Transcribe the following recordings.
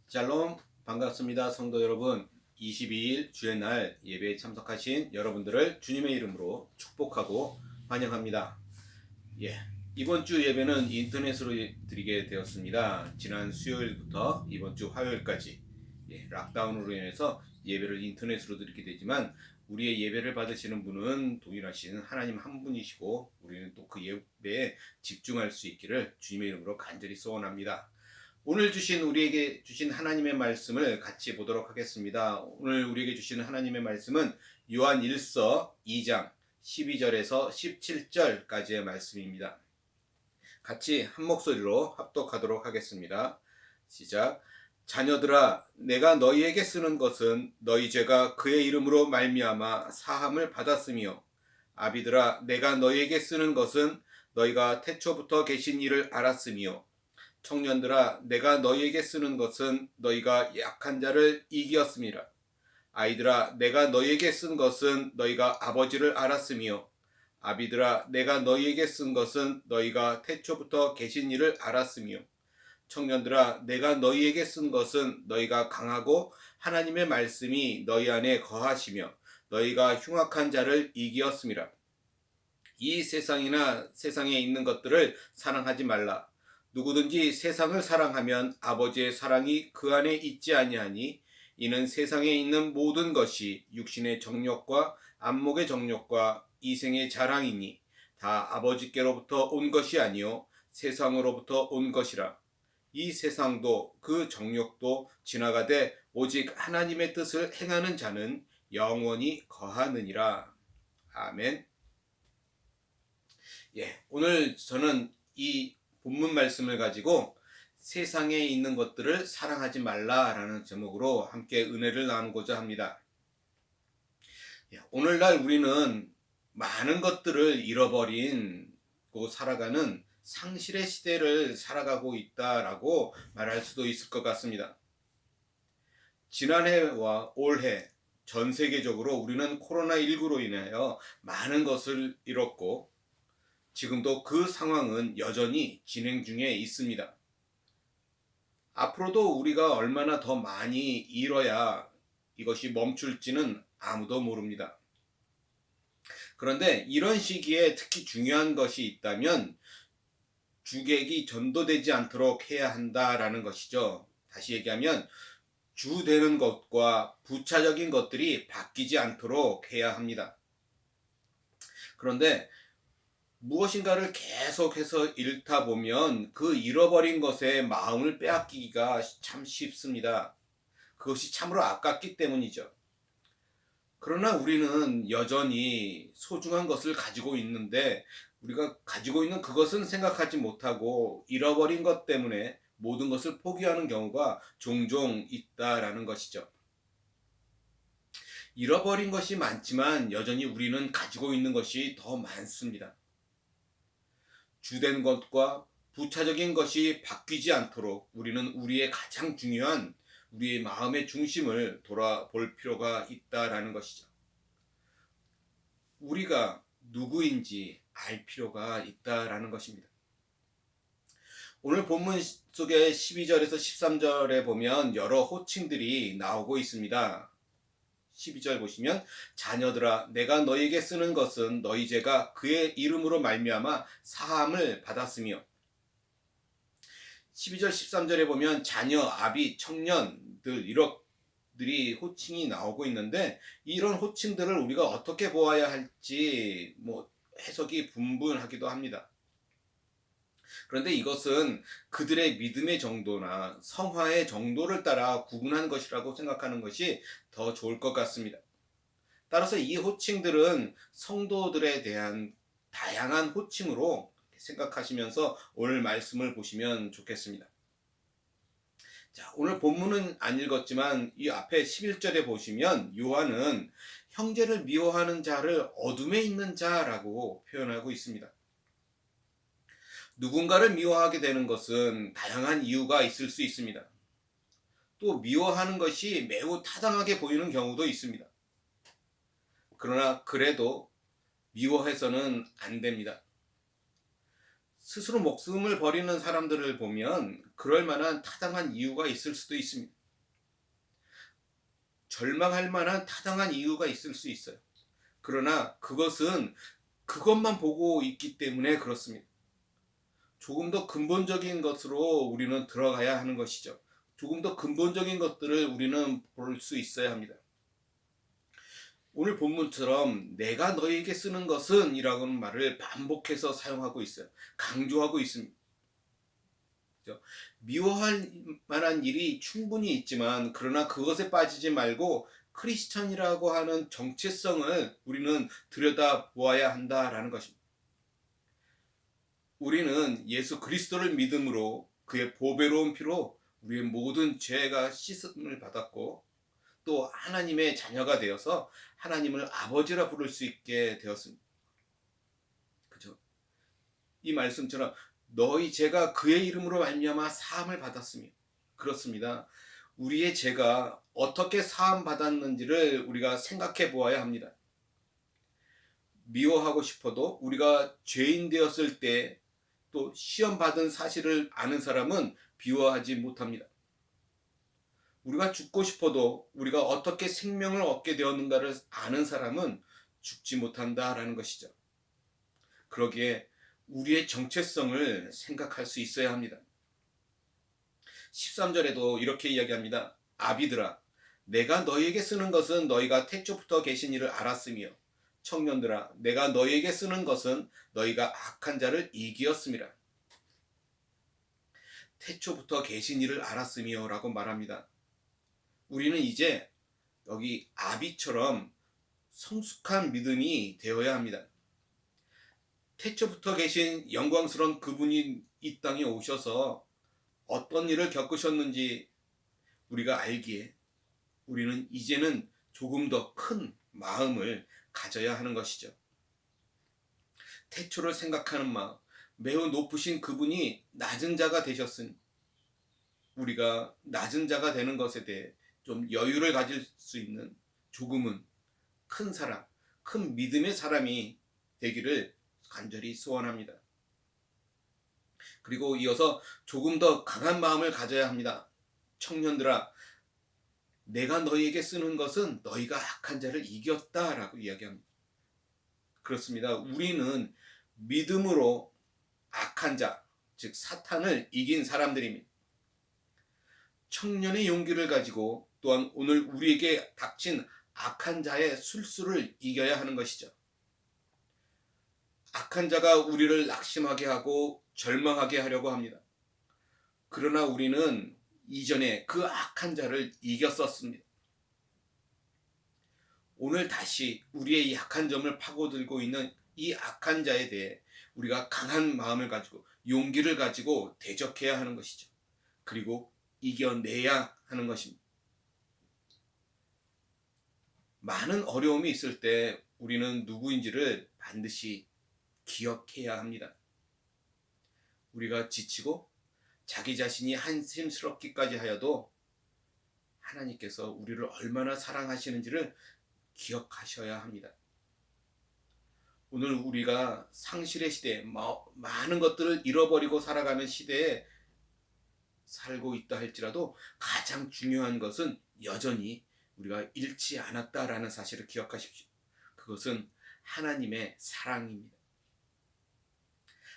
샬롬, 반갑습니다. 성도 여러분. 22일 주의 날 예배에 참석하신 여러분들을 주님의 이름으로 축복하고 환영합니다. 이번 주 예배는 인터넷으로 드리게 되었습니다. 지난 수요일부터 이번 주 화요일까지 락다운으로 인해서 예배를 인터넷으로 드리게 되지만 우리의 예배를 받으시는 분은 동일하신 하나님 한 분이시고 우리는 또 그 예배에 집중할 수 있기를 주님의 이름으로 간절히 소원합니다. 오늘 우리에게 주신 하나님의 말씀을 같이 보도록 하겠습니다. 오늘 우리에게 주시는 하나님의 말씀은 요한 1서 2장 12절에서 17절까지의 말씀입니다. 같이 한 목소리로 합독하도록 하겠습니다. 시작. 자녀들아, 내가 너희에게 쓰는 것은 너희 죄가 그의 이름으로 말미암아 사함을 받았으며, 아비들아, 내가 너희에게 쓰는 것은 너희가 태초부터 계신 이를 알았으며, 청년들아, 내가 너희에게 쓰는 것은 너희가 약한 자를 이기었음이라. 아이들아, 내가 너희에게 쓴 것은 너희가 아버지를 알았으며, 아비들아, 내가 너희에게 쓴 것은 너희가 태초부터 계신 이를 알았으며, 청년들아, 내가 너희에게 쓴 것은 너희가 강하고 하나님의 말씀이 너희 안에 거하시며 너희가 흉악한 자를 이기었음이라. 이 세상에 있는 것들을 사랑하지 말라. 누구든지 세상을 사랑하면 아버지의 사랑이 그 안에 있지 아니하니, 이는 세상에 있는 모든 것이 육신의 정욕과 안목의 정욕과 이생의 자랑이니 다 아버지께로부터 온 것이 아니요 세상으로부터 온 것이라. 이 세상도 그 정욕도 지나가되 오직 하나님의 뜻을 행하는 자는 영원히 거하느니라. 아멘. 오늘 저는 이 본문 말씀을 가지고 세상에 있는 것들을 사랑하지 말라라는 제목으로 함께 은혜를 나누고자 합니다. 오늘날 우리는 많은 것들을 잃어버리고 살아가는 상실의 시대를 살아가고 있다라고 말할 수도 있을 것 같습니다. 지난해와 올해 전 세계적으로 우리는 코로나19로 인하여 많은 것을 잃었고 지금도 그 상황은 여전히 진행 중에 있습니다. 앞으로도 우리가 얼마나 더 많이 잃어야 이것이 멈출지는 아무도 모릅니다. 그런데 이런 시기에 특히 중요한 것이 있다면 주객이 전도되지 않도록 해야 한다라는 것이죠. 다시 얘기하면 주되는 것과 부차적인 것들이 바뀌지 않도록 해야 합니다. 그런데 무엇인가를 계속해서 잃다 보면 그 잃어버린 것에 마음을 빼앗기기가 참 쉽습니다. 그것이 참으로 아깝기 때문이죠. 그러나 우리는 여전히 소중한 것을 가지고 있는데 우리가 가지고 있는 그것은 생각하지 못하고 잃어버린 것 때문에 모든 것을 포기하는 경우가 종종 있다라는 것이죠. 잃어버린 것이 많지만 여전히 우리는 가지고 있는 것이 더 많습니다. 주된 것과 부차적인 것이 바뀌지 않도록 우리는 우리의 가장 중요한 우리의 마음의 중심을 돌아볼 필요가 있다라는 것이죠. 우리가 누구인지 알 필요가 있다라는 것입니다. 오늘 본문 속에 12절에서 13절에 보면 여러 호칭들이 나오고 있습니다. 12절 보시면 자녀들아 내가 너희에게 쓰는 것은 너희 죄가 그의 이름으로 말미암아 사함을 받았으며, 12절 13절에 보면 자녀, 아비, 청년들 이렇들이 호칭이 나오고 있는데 이런 호칭들을 우리가 어떻게 보아야 할지 해석이 분분하기도 합니다. 그런데 이것은 그들의 믿음의 정도나 성화의 정도를 따라 구분한 것이라고 생각하는 것이 더 좋을 것 같습니다. 따라서 이 호칭들은 성도들에 대한 다양한 호칭으로 생각하시면서 오늘 말씀을 보시면 좋겠습니다. 자, 오늘 본문은 안 읽었지만 이 앞에 11절에 보시면 요한은 형제를 미워하는 자를 어둠에 있는 자라고 표현하고 있습니다. 누군가를 미워하게 되는 것은 다양한 이유가 있을 수 있습니다. 또 미워하는 것이 매우 타당하게 보이는 경우도 있습니다. 그러나 그래도 미워해서는 안 됩니다. 스스로 목숨을 버리는 사람들을 보면 그럴 만한 타당한 이유가 있을 수도 있습니다. 절망할 만한 타당한 이유가 있을 수 있어요. 그러나 그것은 그것만 보고 있기 때문에 그렇습니다. 조금 더 근본적인 것으로 우리는 들어가야 하는 것이죠. 조금 더 근본적인 것들을 우리는 볼 수 있어야 합니다. 오늘 본문처럼 내가 너에게 쓰는 것은 이라는 말을 반복해서 사용하고 있어요. 강조하고 있습니다. 미워할 만한 일이 충분히 있지만 그러나 그것에 빠지지 말고 크리스천이라고 하는 정체성을 우리는 들여다보아야 한다라는 것입니다. 우리는 예수 그리스도를 믿음으로 그의 보배로운 피로 우리의 모든 죄가 씻음을 받았고 또 하나님의 자녀가 되어서 하나님을 아버지라 부를 수 있게 되었습니다. 그죠? 이 말씀처럼 너희 죄가 그의 이름으로 말미암아 사함을 받았으며 그렇습니다. 우리의 죄가 어떻게 사함 받았는지를 우리가 생각해 보아야 합니다. 미워하고 싶어도 우리가 죄인 되었을 때 또 시험 받은 사실을 아는 사람은 비워하지 못합니다. 우리가 죽고 싶어도 우리가 어떻게 생명을 얻게 되었는가를 아는 사람은 죽지 못한다라는 것이죠. 그러기에 우리의 정체성을 생각할 수 있어야 합니다. 13절에도 이렇게 이야기합니다. 아비들아, 내가 너희에게 쓰는 것은 너희가 태초부터 계신 이를 알았으며 청년들아, 내가 너희에게 쓰는 것은 너희가 악한 자를 이기었음이라. 태초부터 계신 이를 알았으며 라고 말합니다. 우리는 이제 여기 아비처럼 성숙한 믿음이 되어야 합니다. 태초부터 계신 영광스러운 그분이 이 땅에 오셔서 어떤 일을 겪으셨는지 우리가 알기에 우리는 이제는 조금 더 큰 마음을 가져야 하는 것이죠. 태초를 생각하는 마음, 매우 높으신 그분이 낮은 자가 되셨으니 우리가 낮은 자가 되는 것에 대해 좀 여유를 가질 수 있는 조금은 큰 사람, 큰 믿음의 사람이 되기를 간절히 소원합니다. 그리고 이어서 조금 더 강한 마음을 가져야 합니다. 청년들아, 내가 너희에게 쓰는 것은 너희가 악한 자를 이겼다라고 이야기합니다. 그렇습니다. 우리는 믿음으로 악한 자, 즉 사탄을 이긴 사람들입니다. 청년의 용기를 가지고 또한 오늘 우리에게 닥친 악한 자의 술수를 이겨야 하는 것이죠. 악한 자가 우리를 낙심하게 하고 절망하게 하려고 합니다. 그러나 우리는 이전에 그 악한 자를 이겼었습니다. 오늘 다시 우리의 약한 점을 파고들고 있는 이 악한 자에 대해 우리가 강한 마음을 가지고 용기를 가지고 대적해야 하는 것이죠. 그리고 이겨내야 하는 것입니다. 많은 어려움이 있을 때 우리는 누구인지를 반드시 기억해야 합니다. 우리가 지치고 자기 자신이 한심스럽기까지 하여도 하나님께서 우리를 얼마나 사랑하시는지를 기억하셔야 합니다. 오늘 우리가 상실의 시대에 많은 것들을 잃어버리고 살아가는 시대에 살고 있다 할지라도 가장 중요한 것은 여전히 우리가 잃지 않았다라는 사실을 기억하십시오. 그것은 하나님의 사랑입니다.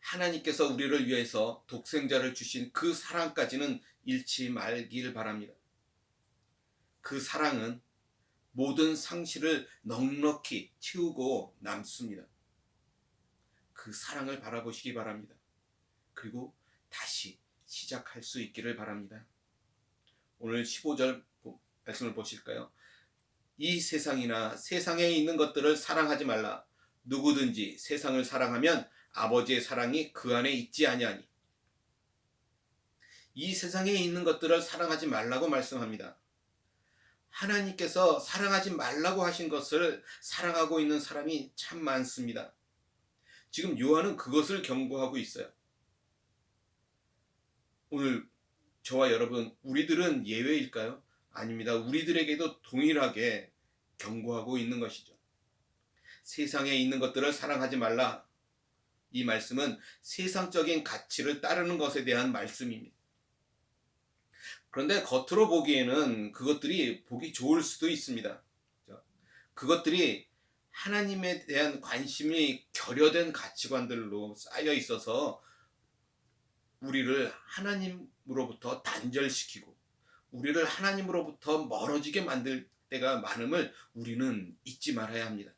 하나님께서 우리를 위해서 독생자를 주신 그 사랑까지는 잃지 말길 바랍니다. 그 사랑은 모든 상실을 넉넉히 채우고 남습니다. 그 사랑을 바라보시기 바랍니다. 그리고 다시 시작할 수 있기를 바랍니다. 오늘 15절 말씀을 보실까요? 이 세상이나 세상에 있는 것들을 사랑하지 말라. 누구든지 세상을 사랑하면 아버지의 사랑이 그 안에 있지 아니하니. 이 세상에 있는 것들을 사랑하지 말라고 말씀합니다. 하나님께서 사랑하지 말라고 하신 것을 사랑하고 있는 사람이 참 많습니다. 지금 요한은 그것을 경고하고 있어요. 오늘 저와 여러분, 우리들은 예외일까요? 아닙니다. 우리들에게도 동일하게 경고하고 있는 것이죠. 세상에 있는 것들을 사랑하지 말라. 이 말씀은 세상적인 가치를 따르는 것에 대한 말씀입니다. 그런데 겉으로 보기에는 그것들이 보기 좋을 수도 있습니다. 그것들이 하나님에 대한 관심이 결여된 가치관들로 쌓여 있어서 우리를 하나님으로부터 단절시키고 우리를 하나님으로부터 멀어지게 만들 때가 많음을 우리는 잊지 말아야 합니다.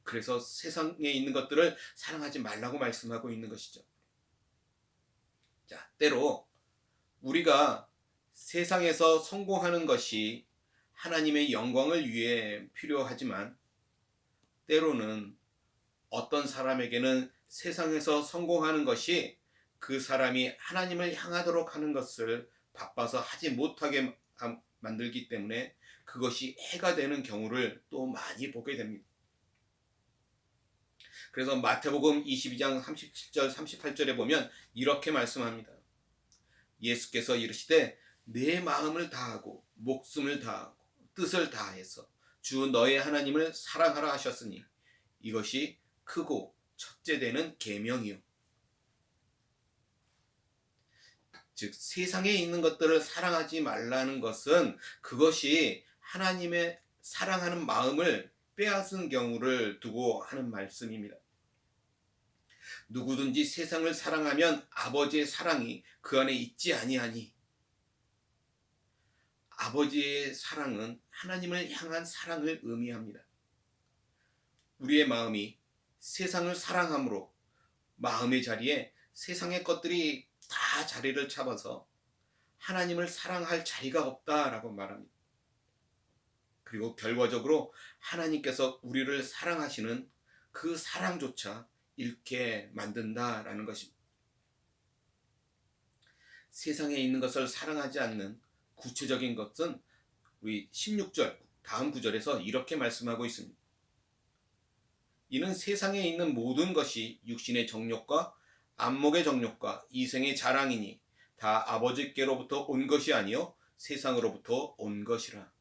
그래서 세상에 있는 것들을 사랑하지 말라고 말씀하고 있는 것이죠. 자, 때로 우리가 세상에서 성공하는 것이 하나님의 영광을 위해 필요하지만 때로는 어떤 사람에게는 세상에서 성공하는 것이 그 사람이 하나님을 향하도록 하는 것을 바빠서 하지 못하게 만들기 때문에 그것이 해가 되는 경우를 또 많이 보게 됩니다. 그래서 마태복음 22장 37절 38절에 보면 이렇게 말씀합니다. 예수께서 이르시되 내 마음을 다하고 목숨을 다하고 뜻을 다해서 주 너의 하나님을 사랑하라 하셨으니 이것이 크고 첫째 되는 계명이요. 즉 세상에 있는 것들을 사랑하지 말라는 것은 그것이 하나님의 사랑하는 마음을 빼앗은 경우를 두고 하는 말씀입니다. 누구든지 세상을 사랑하면 아버지의 사랑이 그 안에 있지 아니하니 아버지의 사랑은 하나님을 향한 사랑을 의미합니다. 우리의 마음이 세상을 사랑함으로 마음의 자리에 세상의 것들이 다 자리를 잡아서 하나님을 사랑할 자리가 없다라고 말합니다. 그리고 결과적으로 하나님께서 우리를 사랑하시는 그 사랑조차 잃게 만든다라는 것입니다. 세상에 있는 것을 사랑하지 않는 구체적인 것은 우리 16절 다음 구절에서 이렇게 말씀하고 있습니다. 이는 세상에 있는 모든 것이 육신의 정욕과 안목의 정욕과 이생의 자랑이니 다 아버지께로부터 온 것이 아니요 세상으로부터 온 것이라.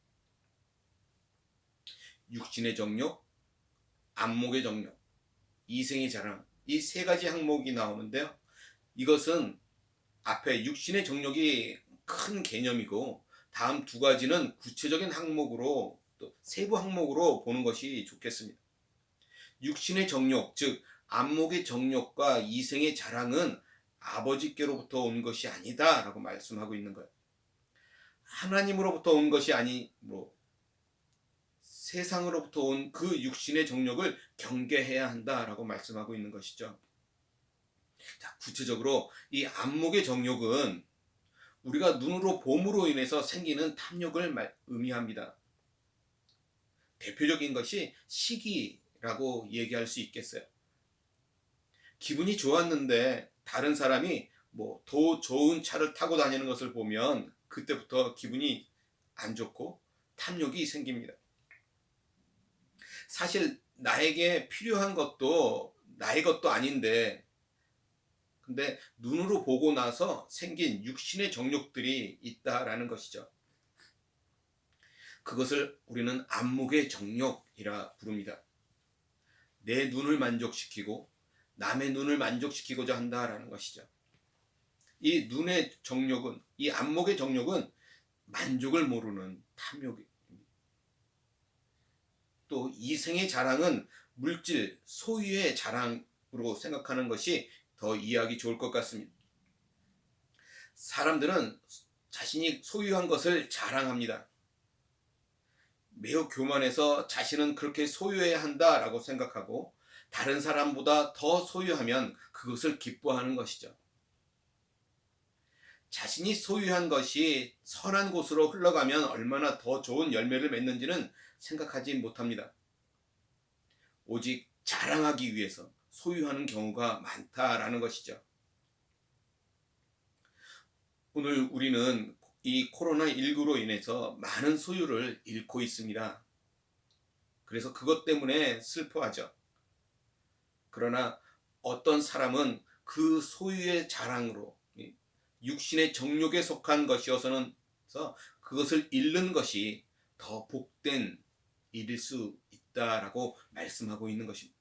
육신의 정욕, 안목의 정욕, 이생의 자랑, 이 세 가지 항목이 나오는데요. 이것은 앞에 육신의 정욕이 큰 개념이고 다음 두 가지는 구체적인 항목으로 또 세부 항목으로 보는 것이 좋겠습니다. 육신의 정욕, 즉 안목의 정욕과 이생의 자랑은 아버지께로부터 온 것이 아니다 라고 말씀하고 있는 거예요. 하나님으로부터 온 것이 아니므로 세상으로부터 온 그 육신의 정욕을 경계해야 한다라고 말씀하고 있는 것이죠. 자, 구체적으로 이 안목의 정욕은 우리가 눈으로 봄으로 인해서 생기는 탐욕을 의미합니다. 대표적인 것이 시기라고 얘기할 수 있겠어요. 기분이 좋았는데 다른 사람이 더 좋은 차를 타고 다니는 것을 보면 그때부터 기분이 안 좋고 탐욕이 생깁니다. 사실 나에게 필요한 것도 나의 것도 아닌데 근데 눈으로 보고 나서 생긴 육신의 정욕들이 있다라는 것이죠. 그것을 우리는 안목의 정욕이라 부릅니다. 내 눈을 만족시키고 남의 눈을 만족시키고자 한다라는 것이죠. 이 눈의 정욕은, 이 안목의 정욕은 만족을 모르는 탐욕입니다. 또 이생의 자랑은 물질, 소유의 자랑으로 생각하는 것이 더 이해하기 좋을 것 같습니다. 사람들은 자신이 소유한 것을 자랑합니다. 매우 교만해서 자신은 그렇게 소유해야 한다라고 생각하고 다른 사람보다 더 소유하면 그것을 기뻐하는 것이죠. 자신이 소유한 것이 선한 곳으로 흘러가면 얼마나 더 좋은 열매를 맺는지는 생각하지 못합니다. 오직 자랑하기 위해서 소유하는 경우가 많다라는 것이죠. 오늘 우리는 이 코로나19로 인해서 많은 소유를 잃고 있습니다. 그래서 그것 때문에 슬퍼하죠. 그러나 어떤 사람은 그 소유의 자랑으로 육신의 정욕에 속한 것이어서는 그것을 잃는 것이 더 복된 일일 수 있다라고 말씀하고 있는 것입니다.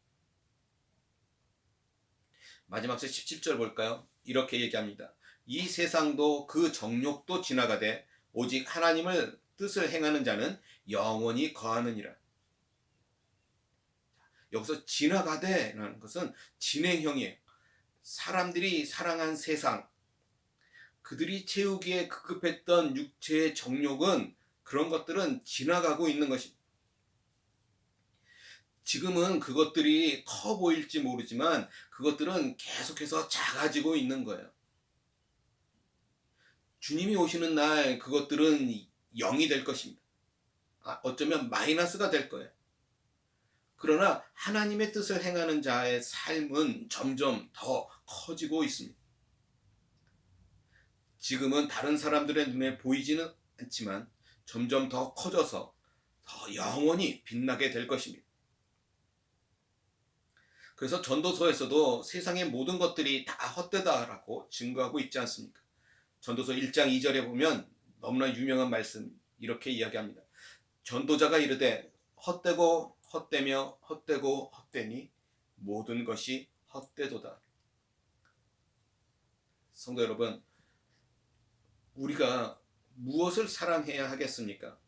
마지막 절 17절 볼까요? 이렇게 얘기합니다. 이 세상도 그 정욕도 지나가되 오직 하나님을 뜻을 행하는 자는 영원히 거하느니라. 여기서 지나가되라는 것은 진행형이에요. 사람들이 사랑한 세상, 그들이 채우기에 급급했던 육체의 정욕은, 그런 것들은 지나가고 있는 것입니다. 지금은 그것들이 커 보일지 모르지만 그것들은 계속해서 작아지고 있는 거예요. 주님이 오시는 날 그것들은 0이 될 것입니다. 어쩌면 마이너스가 될 거예요. 그러나 하나님의 뜻을 행하는 자의 삶은 점점 더 커지고 있습니다. 지금은 다른 사람들의 눈에 보이지는 않지만 점점 더 커져서 더 영원히 빛나게 될 것입니다. 그래서 전도서에서도 세상의 모든 것들이 다 헛되다라고 증거하고 있지 않습니까? 전도서 1장 2절에 보면 너무나 유명한 말씀, 이렇게 이야기합니다. 전도자가 이르되 헛되고 헛되며 헛되고 헛되니 모든 것이 헛되도다. 성도 여러분, 우리가 무엇을 사랑해야 하겠습니까?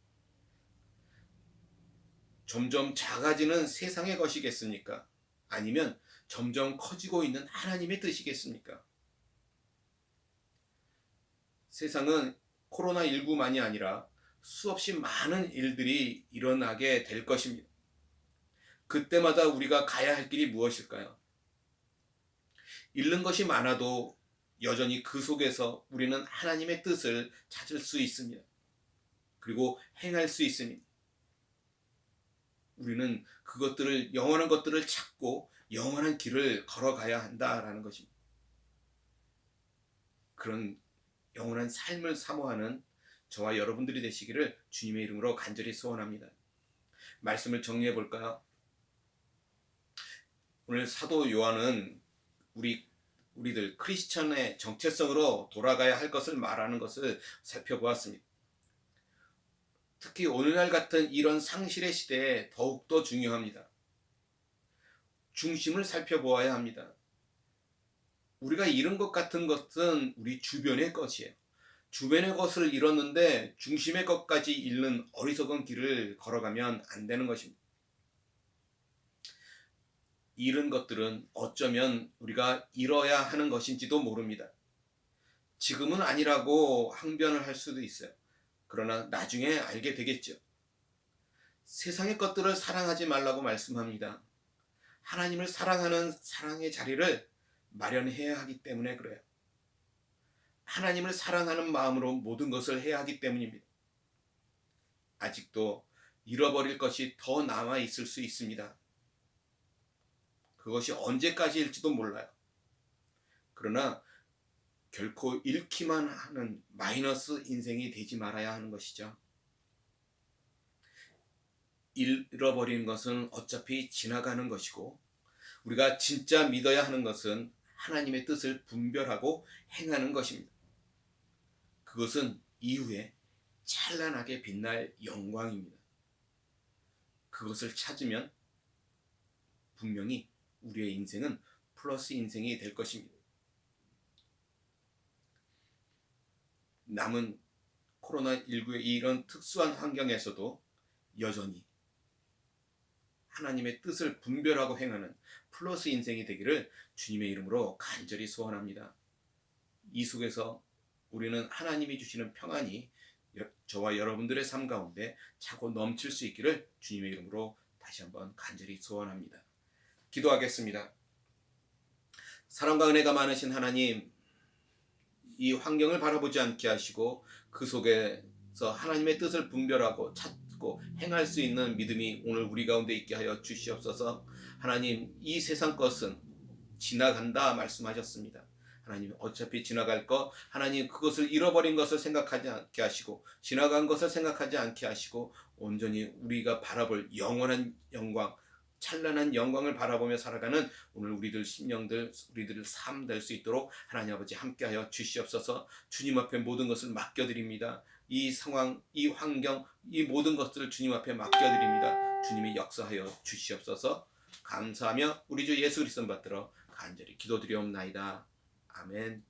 점점 작아지는 세상의 것이겠습니까? 아니면 점점 커지고 있는 하나님의 뜻이겠습니까? 세상은 코로나19만이 아니라 수없이 많은 일들이 일어나게 될 것입니다. 그때마다 우리가 가야 할 길이 무엇일까요? 잃는 것이 많아도 여전히 그 속에서 우리는 하나님의 뜻을 찾을 수 있습니다. 그리고 행할 수 있습니다. 우리는 그것들을, 영원한 것들을 찾고 영원한 길을 걸어가야 한다라는 것입니다. 그런 영원한 삶을 사모하는 저와 여러분들이 되시기를 주님의 이름으로 간절히 소원합니다. 말씀을 정리해 볼까요? 오늘 사도 요한은 우리들 크리스천의 정체성으로 돌아가야 할 것을 말하는 것을 살펴보았습니다. 특히 오늘날 같은 이런 상실의 시대에 더욱더 중요합니다. 중심을 살펴보아야 합니다. 우리가 잃은 것 같은 것은 우리 주변의 것이에요. 주변의 것을 잃었는데 중심의 것까지 잃는 어리석은 길을 걸어가면 안 되는 것입니다. 잃은 것들은 어쩌면 우리가 잃어야 하는 것인지도 모릅니다. 지금은 아니라고 항변을 할 수도 있어요. 그러나 나중에 알게 되겠죠. 세상의 것들을 사랑하지 말라고 말씀합니다. 하나님을 사랑하는 사랑의 자리를 마련해야 하기 때문에 그래요. 하나님을 사랑하는 마음으로 모든 것을 해야 하기 때문입니다. 아직도 잃어버릴 것이 더 남아 있을 수 있습니다. 그것이 언제까지일지도 몰라요. 그러나 결코 잃기만 하는 마이너스 인생이 되지 말아야 하는 것이죠. 잃어버리는 것은 어차피 지나가는 것이고, 우리가 진짜 믿어야 하는 것은 하나님의 뜻을 분별하고 행하는 것입니다. 그것은 이후에 찬란하게 빛날 영광입니다. 그것을 찾으면 분명히 우리의 인생은 플러스 인생이 될 것입니다. 남은 코로나19의 이런 특수한 환경에서도 여전히 하나님의 뜻을 분별하고 행하는 플러스 인생이 되기를 주님의 이름으로 간절히 소원합니다. 이 속에서 우리는 하나님이 주시는 평안이 저와 여러분들의 삶 가운데 차고 넘칠 수 있기를 주님의 이름으로 다시 한번 간절히 소원합니다. 기도하겠습니다. 사랑과 은혜가 많으신 하나님, 이 환경을 바라보지 않게 하시고 그 속에서 하나님의 뜻을 분별하고 찾고 행할 수 있는 믿음이 오늘 우리 가운데 있게 하여 주시옵소서. 하나님, 이 세상 것은 지나간다 말씀하셨습니다. 하나님, 어차피 지나갈 것, 하나님 그것을 잃어버린 것을 생각하지 않게 하시고 지나간 것을 생각하지 않게 하시고 온전히 우리가 바라볼 영원한 영광, 찬란한 영광을 바라보며 살아가는 오늘 우리들 심령들, 우리들의 삶 될 수 있도록 하나님 아버지 함께하여 주시옵소서. 주님 앞에 모든 것을 맡겨드립니다. 이 상황, 이 환경, 이 모든 것들을 주님 앞에 맡겨드립니다. 주님이 역사하여 주시옵소서. 감사하며 우리 주 예수 그리스도 받들어 간절히 기도드리옵나이다. 아멘.